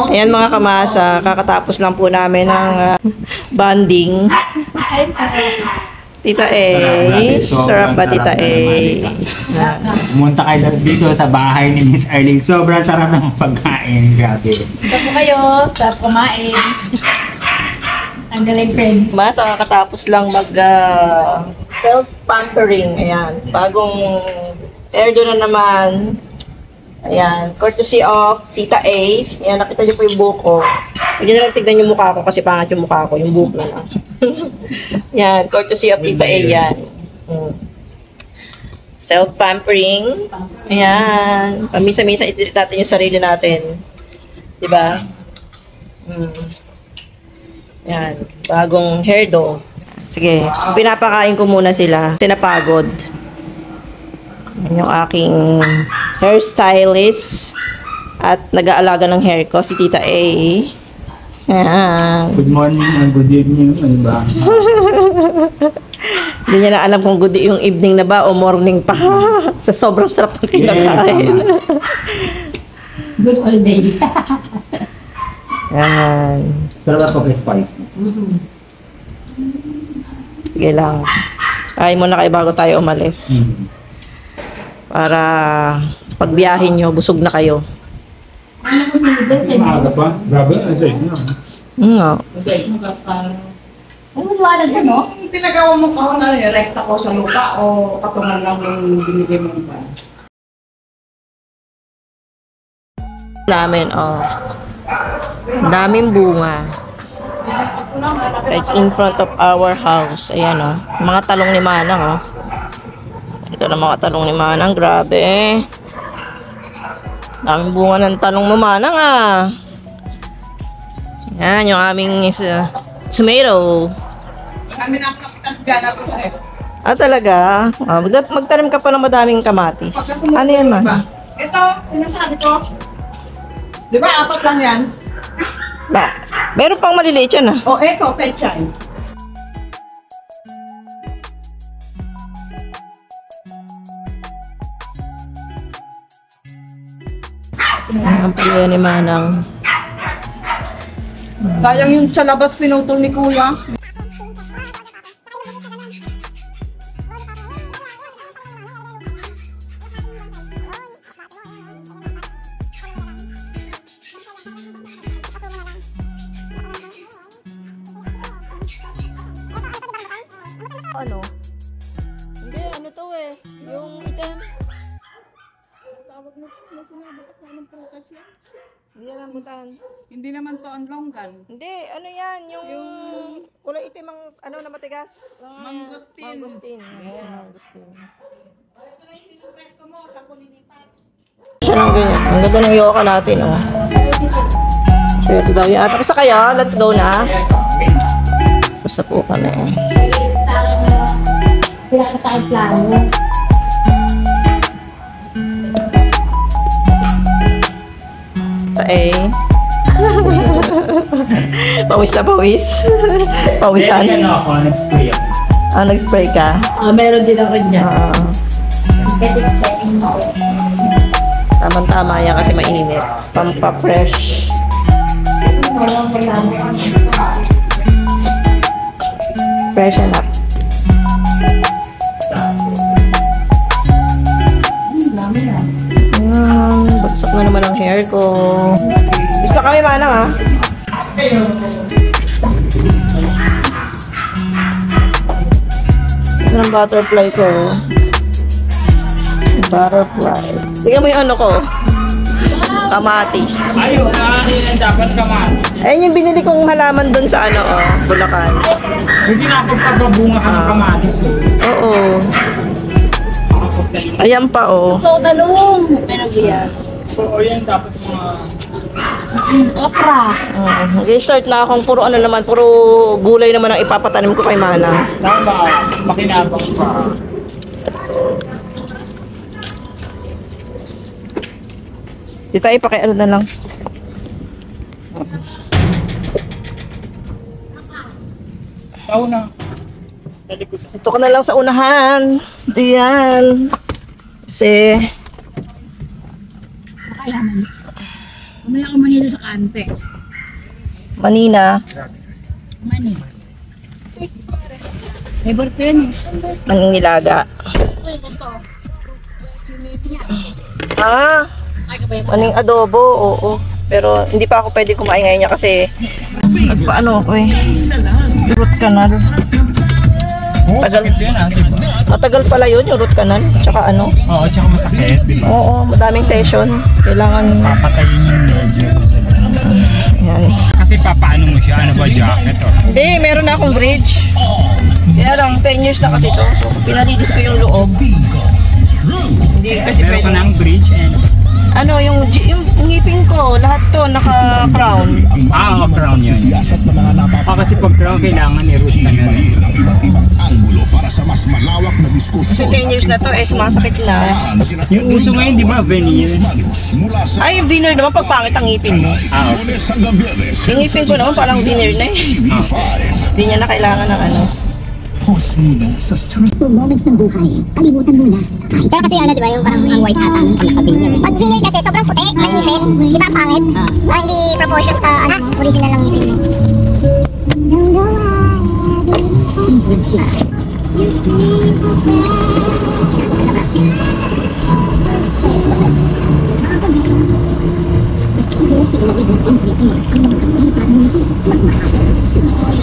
Ayan mga kamasa, kakatapos lang po namin ng bonding. Tita A. Sarap ba, Tita A? Pumunta kayo dito sa bahay ni Miss Arlene. Sobrang sarap ng pagkain. Grabe. Ito po kayo. Sarap kumain. Ang galing friends. Mas, kakatapos lang mag self-pampering. Ayan. Bagong airdo na naman. Ayan. Courtesy of Tita A. Ayan, nakita niyo po yung buhok ko. Hindi na lang tignan yung mukha ko kasi pangat yung mukha ko. Yung buhok na lang. Yan, courtesy of Tita A yan. Self-pampering. Ayan. Pamisa-misa itilit natin yung sarili natin. Diba? Ayan. Bagong hairdo. Sige. Pinapakain ko muna sila. Sinapagod. Yan yung aking hairstylist. At nag-aalaga ng hair ko, si Tita A. Ayan. Good morning and good evening. Ano ba? Hindi niya na alam kung good yung evening na ba o morning pa. Sa sobrang sarap ng kinakain. Good all day. Ayan. Sarap ako kay Spice. Sige lang. Kain muna kayo bago tayo umalis. Para pagbiyahin nyo, busog na kayo. Maaga pa? Grabe, ang size na. Nga. Ano maniwala ka, no? Yung pinagawa mo kahon na rekta ko sa lupa o patungan lang yung binigay mo pa? Namin, oh. Daming bunga. Right in front of our house. Ayan, oh. Mga talong ni Manang, oh. Ito na mga talong ni Manang. Grabe. Daming bunga ng talong mo, Manang, ah. Yan, yung aming tomato. Kami na kapitas gana ko sa ito. Ah, talaga? Ah, magtanim ka pa ng madaming kamatis. Ano yan, Ma? Ito, sinasabi ko. Di ba, 4 lang yan? Ba, meron pang maliliit yan, ah. O, ito, pechay. Ang pala ni Manang. Kayang yung sa labas pinutol ni Kuya. Ano? Hindi, ano to eh. Yung item. Tawag mo sinabi ko anong prutas yan? Hindi yan ang butan. Hindi naman to ang longgan. Hindi, ano yan? Yung kulay itim ang ano na matigas? Mangustin. Mangustin. Mangustin. Ito na yung sinupresko mo sa kulinipat. Siya ng ganyan. Ang ganda ng yoka natin, oh. So, ito daw yan. Tapos na kayo, let's go na. Tapos na po kami. Wala ka sa aking plano. Eh. Pawis na pawis. Pawisan. Ano ako, nag-spray ako. Ah, nag-spray ka? Meron din ako dyan. Tama-tama yan kasi mainit. Pampa-fresh. Freshen up. Bagsak na naman ang hair ko. Gusto kami, Manang, ha? Ito ang butterfly ko. Butterfly. Tingnan mo yung ano ko. Kamatis. Ayun, nakakailan dapat kamatis. Ayun yung binili kong halaman doon sa ano, oh, Bulacan. Hindi na ako pagbabunga ka ng kamatis. Oo. Ayan pa, oh. So, talong. Pero yan. Oo, yan dapat mga... Okra. Okay, start na akong puro ano naman, puro gulay naman ang ipapatanim ko kay Manang. Tama, makinabang pa. Di tayo pakiano na lang. Sauna. Ito ka na lang sa unahan. Diyan. Kasi... Mamaya ako manilo sa kante. Manina. Mani. Favorite ko yun eh. Anong nilaga? Ah, anong adobo, oo. Pero hindi pa ako pwede kumain ngayon niya kasi nagpaano ako eh. Root canal. Tagal. Matagal pala yun, yung root canal. Tsaka ano. Oo, tsaka masakit, di ba? Oo, madaming session. Kailangan, Papatayin yung nerve. yan. Kasi papaano mo siya? Ano ba, jacket or? Hindi, meron na akong bridge. Kaya lang, 10 years na kasi to. So, pinalinis ko yung loob. Hindi kasi Meron ka pwede. ng bridge and... Ano, yung ngipin ko, lahat to naka-crown. Ah, crown yun. Kasi pag crown, kailangan i-root ka na rin. Kasi 10 years na to, sumasakit na. Yung uso ngayon, di ba, veneer? Ay, veneer naman pag pangit ang ngipin mo. Ah, okay. Yung ngipin ko naman parang veneer na eh. Hindi niya na kailangan ng ano. Stressful moments ng buhay, kalimutan mo na. Pero kasi ano, di ba, yung parang ang white hat ang naka-vinyl. Pag vinyl kasi sobrang puti, manipin, di ba ang pangit? Hindi proportion sa ano, original ng ngipin mo. Siguro si Ilabig ng NVP, ang mga kantay para mo natin magmahal.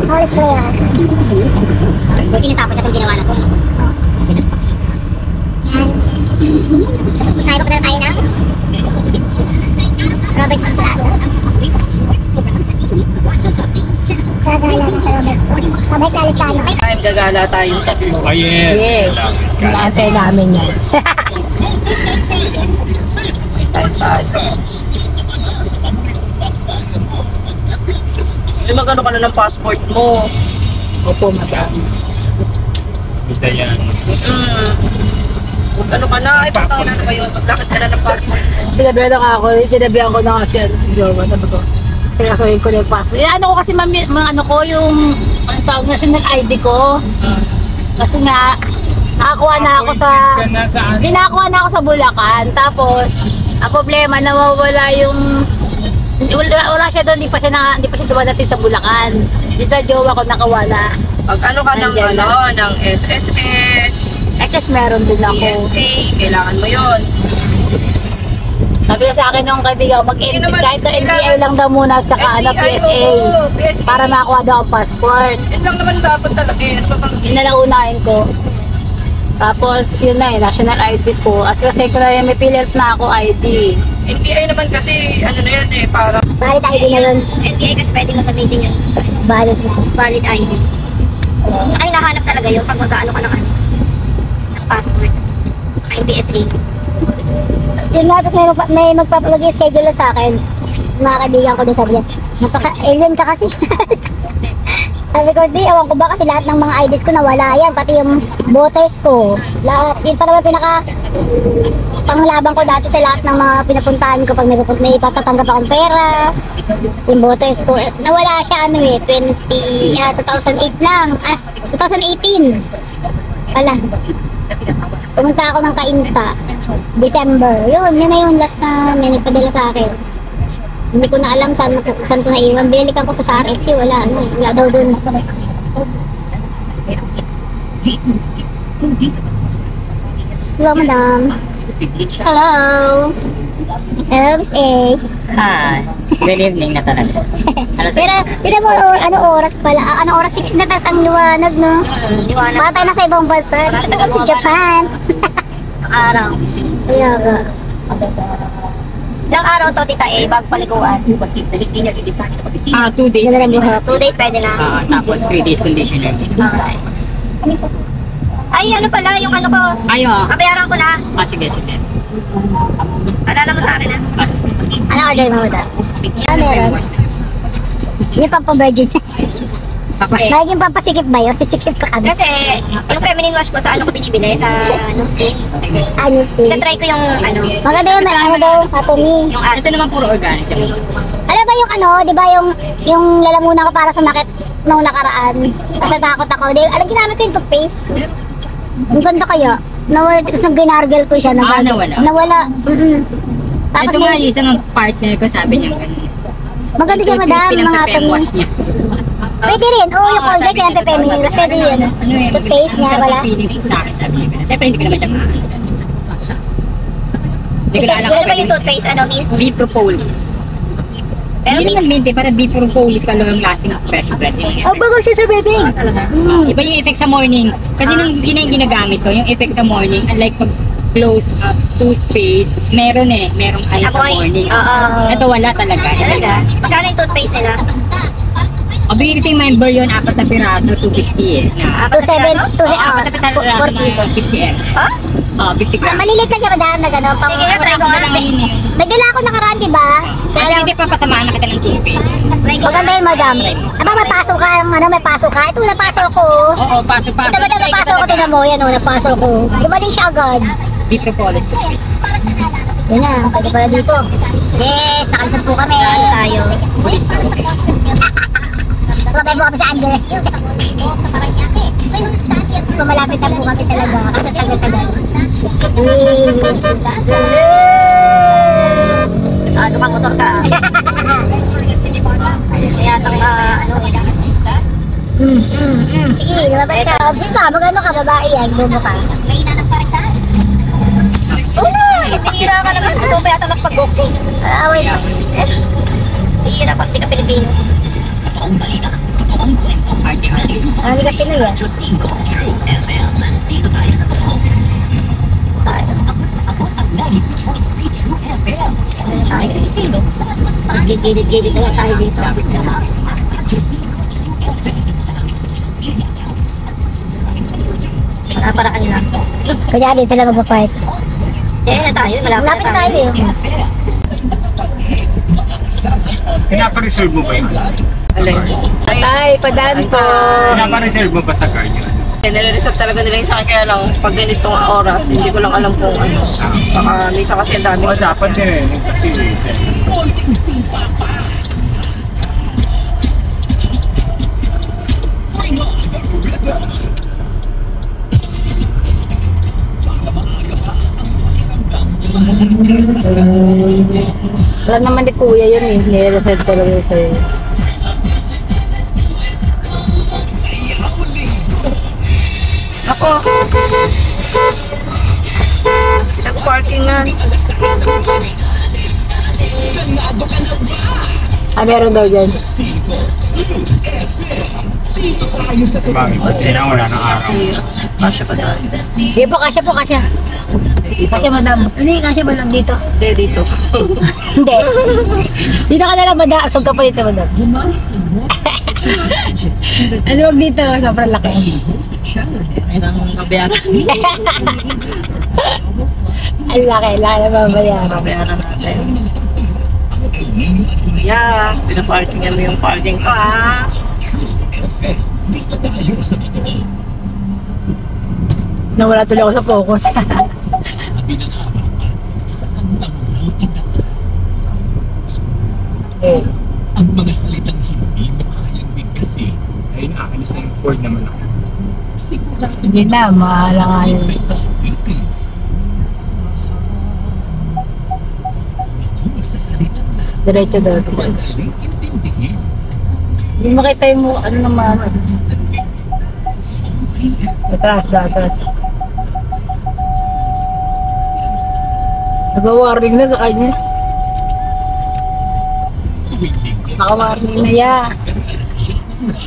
Honest ko yan. Buti natapos natin ginawa na to. Yan. Kaya ko na tayo na. Robertson Plaza. Gagala sa Robertson. Mabait na sa ano. Time gagala tayong tatlo. Oh, yes. Yes. Naantay namin yan. Time tayo. Ay, magano ka na ng passport mo? Opo, madam. Ito yan. Ano ka na? Ay, pagtaon na ba yun? Paglakad ka na ng passport mo. Sinabihan ko na kasi, sabi ko, kasi kasabihin ko na yung passport. Ano ko kasi, mga ano ko, yung, ang tawag, national ID ko. Kasi nga, nakakuha na ako sa, hindi nakakuha na ako sa Bulacan. Tapos, ang problema, nawawala yung, wala siya doon, hindi pa siya dumadating sa Bulacan. Yung sa jowa ko nakawala. Pag ano ka ng Nandiyan ano, ng SSS, SS meron din ako. PSA, kailangan mo yun. Sabi na sa akin nung kaibigan ko, Hindi naman, kahit na NBI kailangan- lang daw muna, tsaka ano, NBI, PSA. oo, PSA. Para makakuha daw ang passport. Yun lang naman dapat talaga yun. Ano pa bang Yun na lang unahin ko. Tapos yun na eh, national ID ko. Kasi ko na may PhilHealth na ako ID. NBI naman kasi, ano na yun eh, parang Valid ID na yun. NBI kasi pwede mo gamitin yun. Valid na. Valid ID. Saka yung nahanap talaga yun pag mag-ano ka ng ano. Ng passport. Ay, PSA. Yun nga, tapos may magpapalagay schedule na sa akin. Mga kaibigan ko doon sabi niya, napaka-alien ka kasi. Sabi ko, di, ewan ko ba kasi lahat ng mga IDs ko nawala yan, pati yung voters ko. Lahat, yun pa naman panglaban ko dati sa lahat ng mga pinapuntahan ko pag may ipatatanggap akong pera. Yung voters ko, nawala siya ano eh, 2008 lang, 2018. Wala. Pumunta ako ng Cainta, December. Yun na yung last na may nagpadala sa akin. Hindi ko na alam saan ko naiwan. Binalikan ko sa RFC, wala daw dun. Hello, madam. Hello. Hello, Miss A. Hi. Good evening na talaga. Sino mo, ano oras pala? Ano oras? 6 na, tas ang liwanag, no? Liwanag. Baka tayo nasa ibang bansa. Tatagap sa Japan. Araw. Kaya ba? Ilang araw to, tita A, bago paliguan? 2 days. Ganda ng buhok. 2 days pwede na. Tapos 3 days conditioner. Ay, ano pala, yung ano ko. Ayo. Kabayaran ko na. Sige. Alala mo sa akin, ha? Ano order mo, madam? Meron. Yung pampavirgin. Magiging pampasikip ba yun? Sisikip ka kami. Kasi, yung feminine wash ko sa ano ko binibili, sa no skin. Ano skin? Itatry ko yung ano, Maganda yun, ano daw, atomy. yung art. Ito naman puro organic. Ano ba yung ano, di ba yung lalamunan ko para sumakit nung nakaraan? Kasi takot ako. Alam, ginamit ko yung toothpaste. Ang ganda kaya. Nawala, tapos nung ginargle ko siya. Nawala? Nawala. Tapos Ito nga, isang ng partner ko sabi niya. maganda siya, madam, mga atomy. Pwede rin. Oo, yung Colgate, yung anti-feminine. Pwede yun. Toothpaste niya, wala. Feeling sa akin, sabi niya. Siyempre, hindi ko naman siya maas. Hindi ko na alam. Ano ba yung toothpaste? Ano, mint? Bipropolis. Pero Hindi naman mint eh, parang bipropolis ka long lasting fresh breath. Oh, bagal siya sa bebing. Iba yung effect sa morning. Kasi nung ginagamit ko, yung effect sa morning, unlike pag close up toothpaste, merong ano sa Amoy. morning. Oo. Ito wala talaga. Talaga? Magkano yung toothpaste nila? O, bigyan ko yung member yun, 4 na piraso, 250 eh. Na, 4 4 pieces. 50 eh. Ha? 50 grams. Malilit na siya, madam, na gano'n. Sige nga, try ko nga. May dala ako nakaraan, di ba? Kasi hindi pa pasamaan na kita ng toothpaste. Try ko Maganda yun, madam. Aba, may pasok ka, may pasok ka. Ito, napasok ko. Oo, pasok-pasok. Ito, madam, napasok ko, tinan mo. Yan, napasok ko. Gumaling siya agad. Bipropolis toothpaste. Yun na, pwede pala dito. Yes, nakalusot po kami. tayo. Pulis na. Tumabay po kami sa Andes. Pumalapit na po kami talaga. Kasi tagal-tagal. Dumamotor ka. Kaya itong Sige, lumabas ka. Obsin ka, magano ka, babae yan. Bobo ka. Bihira ka naman. Gusto mo ba yata magpag-boxing? Wait. Bihira pag di ka Pilipino. Hindi ka Pinoy yan. Gilid-gilid na lang tayo dito. Para kanila. Kaya dito lang magpapark. Na tayo. Malapit na tayo eh. Pinapareserve mo ba yun? Ay, padanto. Pinapareserve mo ba sa card yun? Nire-reserve talaga nila yung sa akin, kaya lang pag ganitong oras, hindi ko lang alam kung ano. Baka minsan kasi ang dami. O dapat din kasi Alam naman ni Kuya yun eh. Nire-reserve ko lang yun sa'yo. Ako. Nag-parkingan. Meron daw dyan. bagay pa din na wala ng araw. Kasya pa dahil. Hindi po, kasya po, kasya. Kasya, madam. Hindi, kasya ba lang dito? Hindi, dito. Hindi. Dito ka na lang, madam. Asog ka pa dito, madam. Ano wag dito? Sobrang laki. Ayun ang mabayaran. Ang laki na babayaran. Mabayaran natin. Yeah, pinaparkingan mo yung parking ko, ah. Nawala tuloy ako sa focus. Eh, Ang mga salitang hindi mo kayang bigkasin, Ayun na, alis na yung Ford naman ako. sigurado hindi na, maalanganin. awitin. Kung sa salitang lahat, Diretso daw. madaling intindihin, Hindi makita yung ano ng mama. Atras daw, atras. Nag-warning na sa kanya. tuwing linggo, Naka-warning na ya. Let's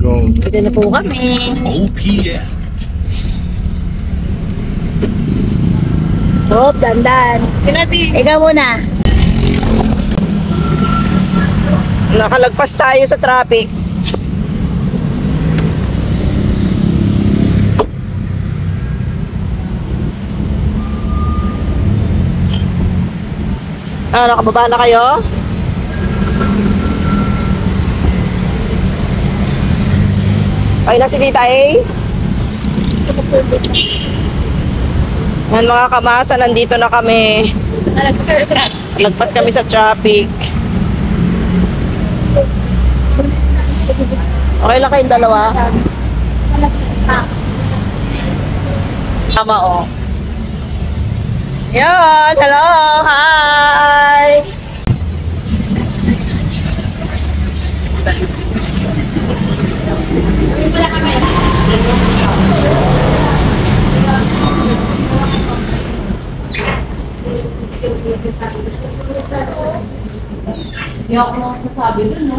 go. Dito na po kami. OPM. Hop, dandan. Pinabi. Ikaw muna. Nakalagpas tayo sa traffic. Nakababa na kayo? Okay na si Tita A? Yan mga kamasa, nandito na kami. Lagpas kami sa traffic. Okay lang kayong dalawa? Tama o. Yan, hello, hi! Hindi ako masasabi dun, no?